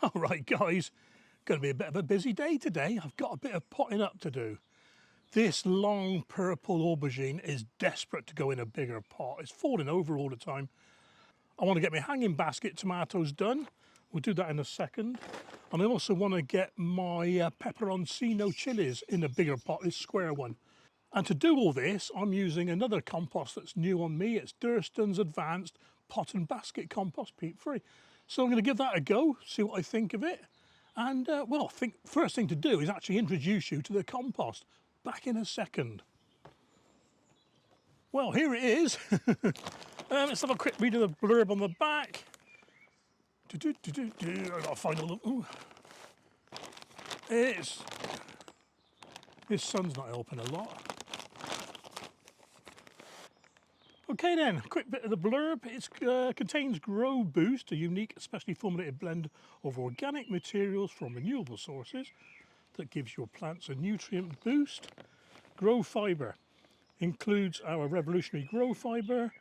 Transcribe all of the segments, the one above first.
All right, guys, going to be a bit of a busy day today. I've got a bit of potting up to do. This long purple aubergine is desperate to go in a bigger pot. It's falling over all the time. I want to get my hanging basket tomatoes done. We'll do that in a second. And I also want to get my peperoncino chillies in a bigger pot, this square one. And to do all this, I'm using another compost that's new on me. It's Durston's Advanced Pot and Basket Compost, peat-free. So I'm going to give that a go, see what I think of it. And, well, I think first thing to do is actually introduce you to the compost. Back in a second. Well, here it is. Let's have a quick read of the blurb on the back. I've got to find a little... Ooh. This sun's not helping a lot. Okay then, quick bit of the blurb. It contains Grow Boost, a unique, specially formulated blend of organic materials from renewable sources that gives your plants a nutrient boost. Grow Fibre includes our revolutionary Grow Fibre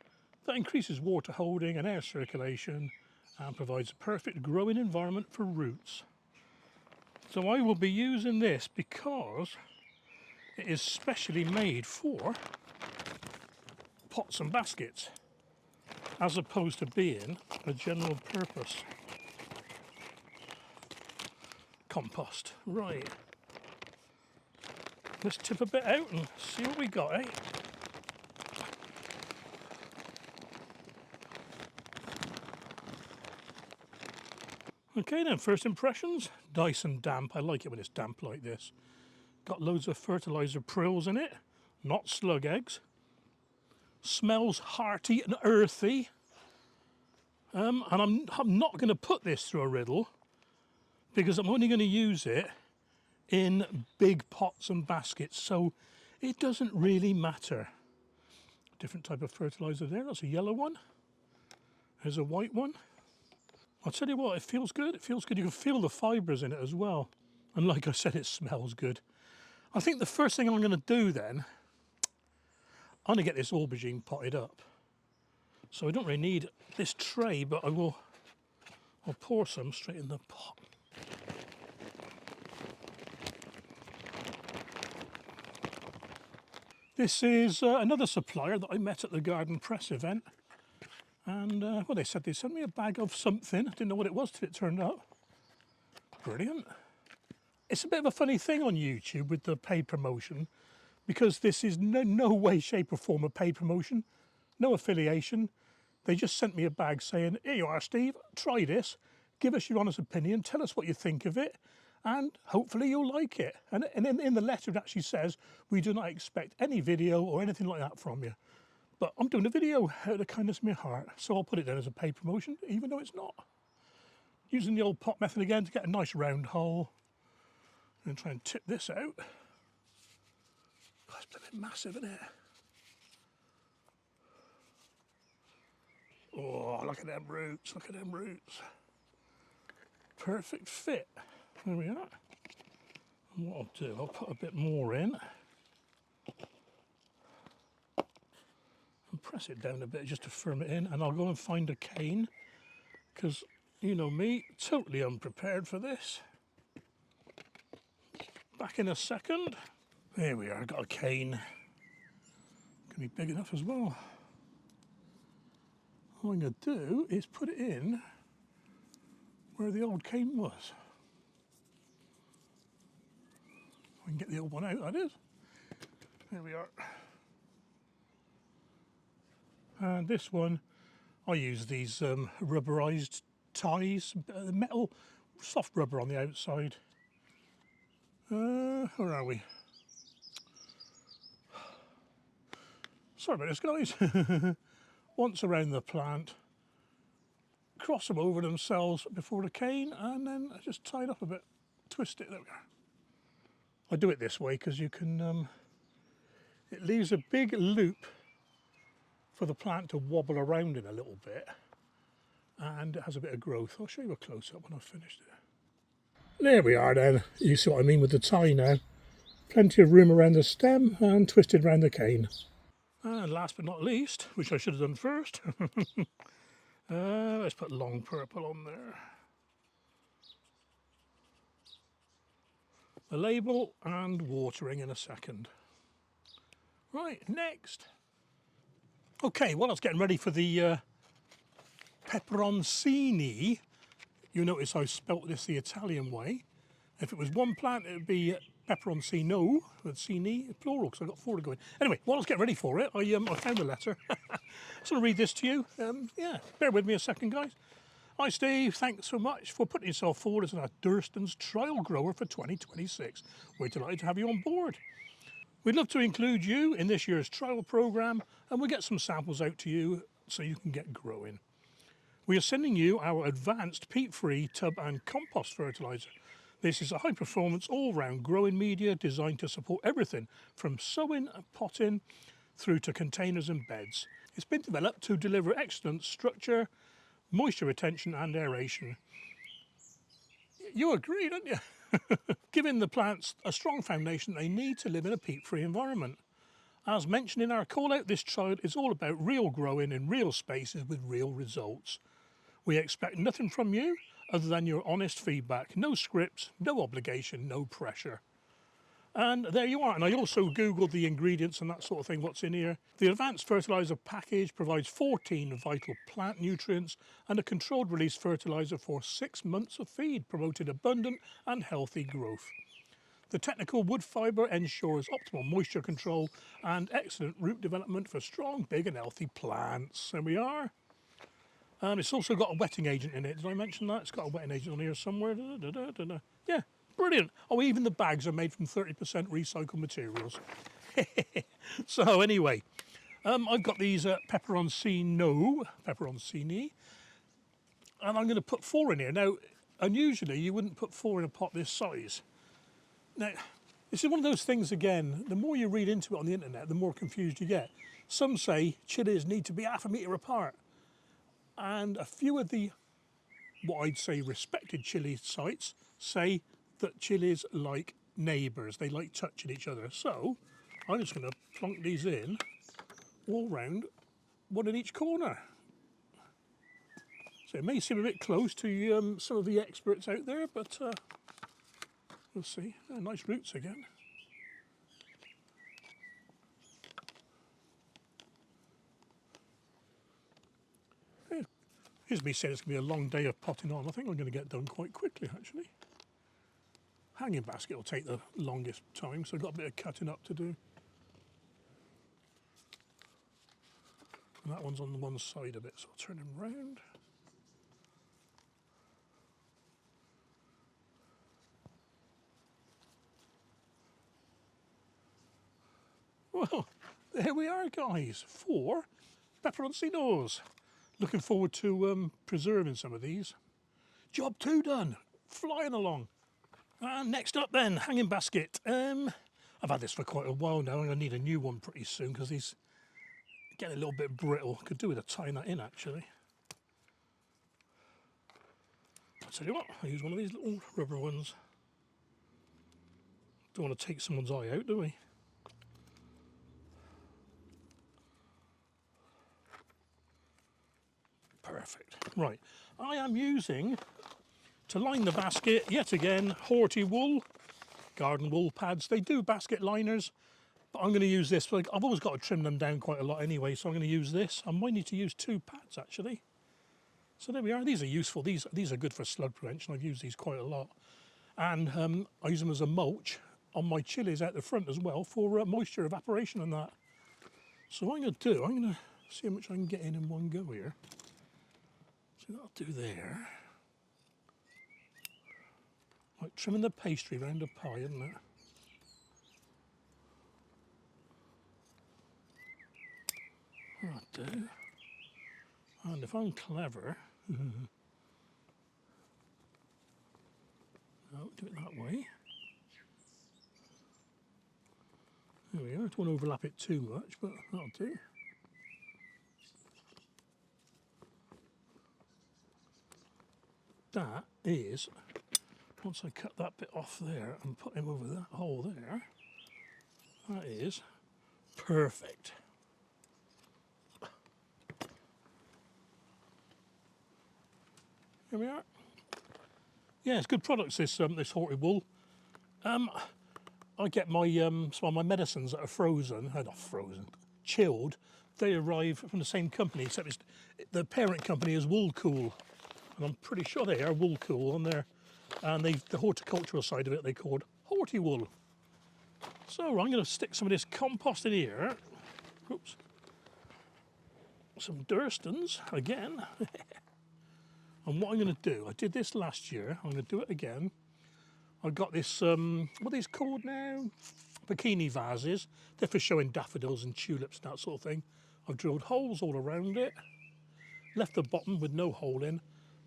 that increases water holding and air circulation and provides a perfect growing environment for roots. So I will be using this because it is specially made for pots and baskets, as opposed to being a general purpose compost. Right, let's tip a bit out and see what we got, eh? Okay then, first impressions, nice and damp. I like it when it's damp like this. Got loads of fertiliser prills in it, not slug eggs. Smells hearty and earthy. And I'm not going to put this through a riddle because I'm only going to use it in big pots and baskets, so it doesn't really matter. Different type of fertiliser there. That's a yellow one. There's a white one. I'll tell you what, it feels good. It feels good. You can feel the fibres in it as well. And like I said, it smells good. I think the first thing I'm going to do then, I'm going to get this aubergine potted up. So I don't really need this tray, but I'll pour some straight in the pot. This is another supplier that I met at the Garden Press event. And, well, they said they sent me a bag of something. I didn't know what it was till it turned up. Brilliant. It's a bit of a funny thing on YouTube with the paid promotion, because this is no way, shape or form a paid promotion, no affiliation. They just sent me a bag saying, here you are, Steve, try this, give us your honest opinion, tell us what you think of it, and hopefully you'll like it. And in the letter it actually says, we do not expect any video or anything like that from you. But I'm doing a video out of the kindness of my heart, so I'll put it down as a paid promotion, even though it's not. Using the old pot method again to get a nice round hole, and try and tip this out. It's a bit massive, isn't it? Oh, look at them roots, look at them roots. Perfect fit. There we are. And what I'll do, I'll put a bit more in. And press it down a bit just to firm it in. And I'll go and find a cane, because you know me, totally unprepared for this. Back in a second. There we are, I've got a cane. Can be big enough as well. All I'm going to do is put it in where the old cane was. I can get the old one out, that is. There we are. And this one, I use these rubberized ties, metal, soft rubber on the outside. Where are we? Sorry about this, guys. Once around the plant, cross them over themselves before the cane, and then I just tie it up a bit, twist it. There we are. I do it this way because you can. It leaves a big loop for the plant to wobble around in a little bit, and it has a bit of growth. I'll show you a close-up when I've finished it. There we are then. You see what I mean with the tie now. Plenty of room around the stem and twisted around the cane. And last but not least, which I should have done first, let's put long purple on there. the label and watering in a second. Right, next. Okay, well, I was getting ready for the peperoncini. You notice I spelt this the Italian way. If it was one plant, it would be peperoncino, with cini, plural, because I've got 4 to go in. Anyway, while I was getting ready for it, I found a letter. So I'll read this to you. Yeah, bear with me a second, guys. Hi, Steve. Thanks so much for putting yourself forward as our Durston's trial grower for 2026. We're delighted to have you on board. We'd love to include you in this year's trial programme, and we'll get some samples out to you so you can get growing. We are sending you our advanced peat-free tub and compost fertiliser. This is a high-performance, all-round growing media designed to support everything from sowing and potting through to containers and beds. It's been developed to deliver excellent structure, moisture retention and aeration. You agree, don't you? Giving the plants a strong foundation they need to live in a peat-free environment. As mentioned in our call-out, this trial is all about real growing in real spaces with real results. We expect nothing from you other than your honest feedback. No scripts, no obligation, no pressure. And there you are. And I also Googled the ingredients and that sort of thing, what's in here. The advanced fertiliser package provides 14 vital plant nutrients and a controlled release fertiliser for 6 months of feed, promoting abundant and healthy growth. The technical wood fibre ensures optimal moisture control and excellent root development for strong, big and healthy plants. There we are. And it's also got a wetting agent in it. Did I mention that? It's got a wetting agent on here somewhere. Yeah, brilliant. Oh, even the bags are made from 30% recycled materials. So anyway, I've got these peperoncini, and I'm going to put 4 in here. Now, unusually, you wouldn't put 4 in a pot this size. Now, this is one of those things, again, the more you read into it on the internet, the more confused you get. Some say chillies need to be 1/2 metre apart. And a few of the, what I'd say, respected chilli sites say that chillies like neighbours. They like touching each other. So I'm just going to plonk these in all round, one in each corner. So it may seem a bit close to some of the experts out there, but we'll see. Oh, nice roots again. Here's me saying it's going to be a long day of potting on. I think I'm going to get done quite quickly, actually. Hanging basket will take the longest time, so I've got a bit of cutting up to do. And that one's on the one side of it, so I'll turn him round. Well, there we are, guys. 4 peperoncinos. Looking forward to preserving some of these. Job 2 done. Flying along. And next up then, hanging basket. I've had this for quite a while now. I'm going to need a new one pretty soon because these getting a little bit brittle. Could do with a tying that in, actually. I'll tell you what, I'll use one of these little rubber ones. Don't want to take someone's eye out, do we? Perfect. Right, I am using, to line the basket, yet again, Hortiwool, garden wool pads. They do basket liners, but I'm going to use this. I've always got to trim them down quite a lot anyway, so I'm going to use this. I might need to use 2 pads, actually. So there we are. These are useful. These are good for slug prevention. I've used these quite a lot. And I use them as a mulch on my chillies out the front as well for moisture evaporation and that. So what I'm going to do, I'm going to see how much I can get in one go here. So that'll do there. Like trimming the pastry round a pie, isn't it? That'll do. And if I'm clever, I'll do it that way. There we are. I don't want to overlap it too much, but that'll do. That is, once I cut that bit off there and put him over that hole there, that is perfect. Here we are. Yeah, it's good products, this Hortiwool. I get my some of my medicines that are frozen, not frozen, chilled. They arrive from the same company, except the parent company is Woolcool, and I'm pretty sure they are Woolcool on there. And the horticultural side of it they called Hortiwool. So I'm going to stick some of this compost in here. Oops. Some Durstons again. And what I'm going to do, I did this last year, I'm going to do it again. I've got this, what are these called now? Bikini vases. They're for showing daffodils and tulips and that sort of thing. I've drilled holes all around it, left the bottom with no hole in.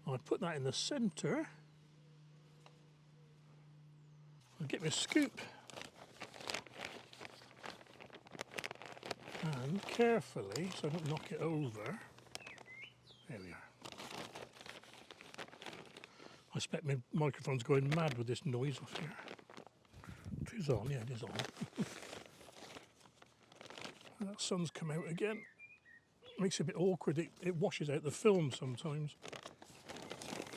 I put that in the centre. I'll get my scoop. And carefully, so I don't knock it over. There we are. I expect my microphone's going mad with this noise off here. It is on, yeah, it is on. That sun's come out again. Makes it a bit awkward. It washes out the film sometimes.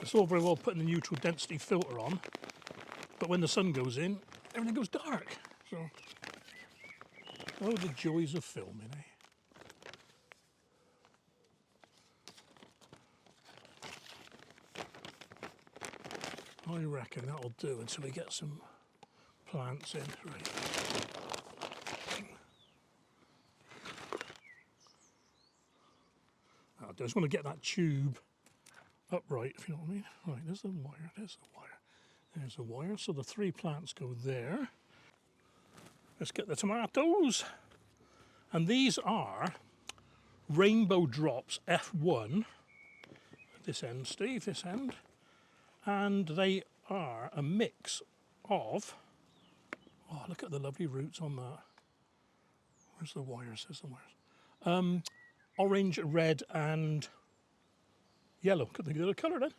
It's all very well putting the neutral density filter on, but when the sun goes in, everything goes dark. So, oh, the joys of filming, eh? I reckon that'll do until we get some plants in. Right. I just want to get that tube upright, if you know what I mean. Right, there's the wire, there's the wire. There's the wire, so the 3 plants go there. Let's get the tomatoes. And these are Rainbow Drops F1. This end, Steve, this end. And they are a mix of, oh, look at the lovely roots on that. Where's the wires? There's the wires. Orange, red, and yellow. Couldn't think of the colour then.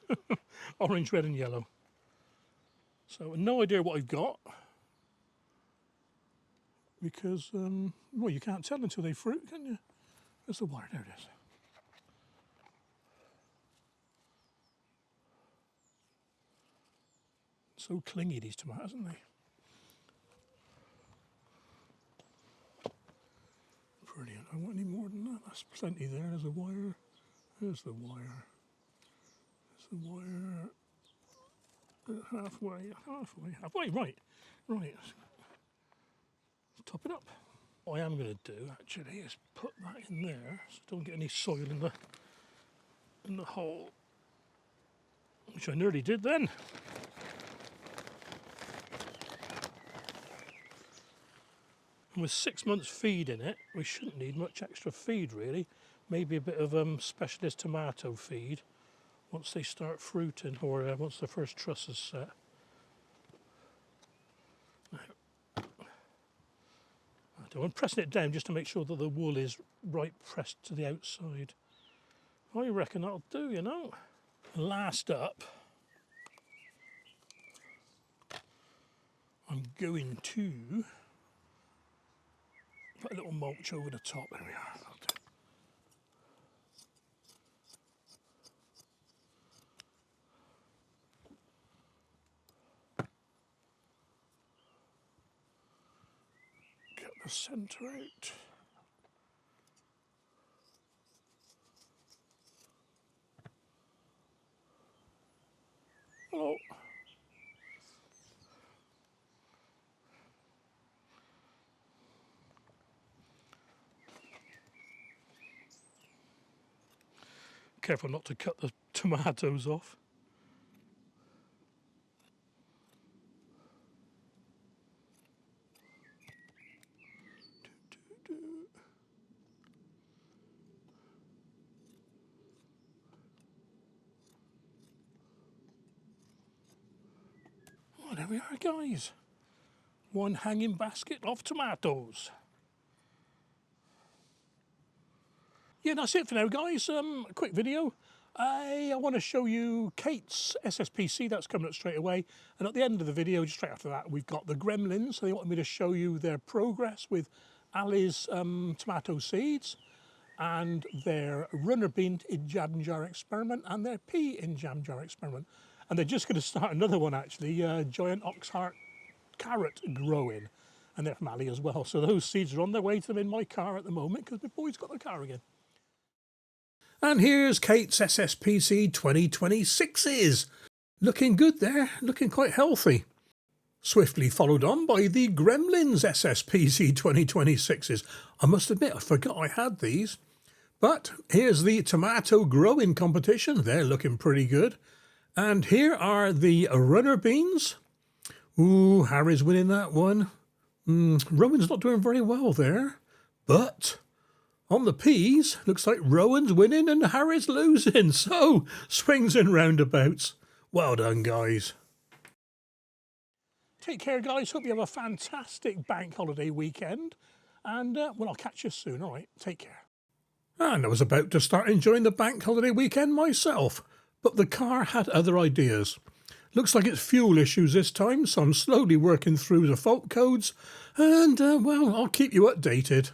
Orange, red, and yellow. So, no idea what I've got. Because, well, you can't tell until they fruit, can you? There's the wire, there it is. So clingy, these tomatoes, aren't they? Brilliant. I want any more than that. That's plenty there. There's a wire. There's the wire. There's the wire. Halfway, right. Right. Top it up. What I am going to do, actually, is put that in there so I don't get any soil in the hole. Which I nearly did then. And with 6 months feed in it, we shouldn't need much extra feed really. Maybe a bit of specialist tomato feed once they start fruiting, or once the first truss is set. I'm pressing it down just to make sure that the wool is right pressed to the outside. I reckon that'll do, you know. Last up, I'm going to put a little mulch over the top. There we are. Get the centre out. Hello. Careful not to cut the tomatoes off. Oh, there we are, guys. One hanging basket of tomatoes. Yeah, that's it for now, guys. A quick video. I want to show you Kate's SSPC. That's coming up straight away. And at the end of the video, just straight after that, we've got the Gremlins. So they wanted me to show you their progress with Ali's tomato seeds and their runner bean in jam jar experiment and their pea in jam jar experiment. And they're just going to start another one, actually, giant ox heart carrot growing. And they're from Ali as well. So those seeds are on their way to them in my car at the moment because my boy's got the car again. And here's Kate's SSPC 2026s. Looking good there, looking quite healthy. Swiftly followed on by the Gremlins SSPC 2026s. I must admit, I forgot I had these. But here's the tomato growing competition. They're looking pretty good. And here are the runner beans. Ooh, Harry's winning that one. Rowan's not doing very well there. But on the peas, looks like Rowan's winning and Harry's losing. So, swings and roundabouts. Well done, guys. Take care, guys. Hope you have a fantastic bank holiday weekend. And, well, I'll catch you soon. All right, take care. And I was about to start enjoying the bank holiday weekend myself, but the car had other ideas. Looks like it's fuel issues this time, so I'm slowly working through the fault codes, and, well, I'll keep you updated.